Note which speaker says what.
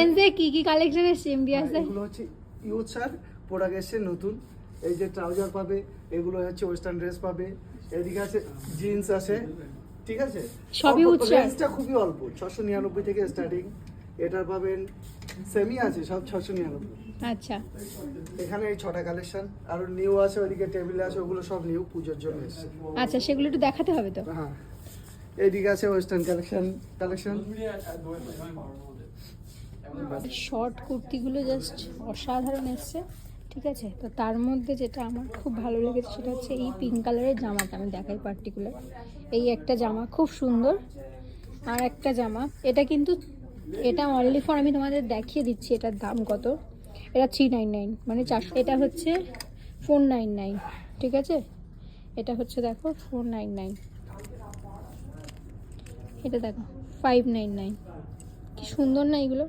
Speaker 1: NJ কি কি collection এসেছে এমডিএস এ?
Speaker 2: এগুলো হচ্ছে ইউথ শার্ট প্রোডাক্ট এসছে নতুন। এই যে ট্রাউজার পাবে, এগুলো হচ্ছে ওয়েস্টার্ন ড্রেস পাবে। এদিকে আছে জিন্স আছে, ঠিক আছে?
Speaker 1: সবই ইউথ শার্ট।
Speaker 2: রেঞ্জটা খুবই অল্প, 699 থেকে স্টার্টিং। এটার পাবেন সেমি আছে সব 699।
Speaker 1: আচ্ছা
Speaker 2: এখানে এই 6টা কালেকশন, আর নিউ আছে, ওইদিকে টেবিলে আছে, ওগুলো সব নিউ পুজোর জন্য এসছে।
Speaker 1: আচ্ছা, সেগুলো একটু দেখাতে হবে তো।
Speaker 2: হ্যাঁ, এইদিকে আছে ওয়েস্টার্ন কালেকশন।
Speaker 1: শর্ট কুর্তিগুলো জাস্ট অসাধারণ এসছে, ঠিক আছে? তো তার মধ্যে যেটা আমার খুব ভালো লেগেছে সেটা হচ্ছে এই পিঙ্ক কালারের জামাটা। আমি দেখাই পার্টিকুলার, এই একটা জামা খুব সুন্দর। আর একটা জামা, এটা কিন্তু এটা অনলি ফর, আমি তোমাদের দেখিয়ে দিচ্ছি এটার দাম কত। এটা 399, মানে 400। এটা হচ্ছে 499, ঠিক আছে? এটা হচ্ছে দেখো 499, এটা দেখো 599। কি সুন্দর না এগুলো?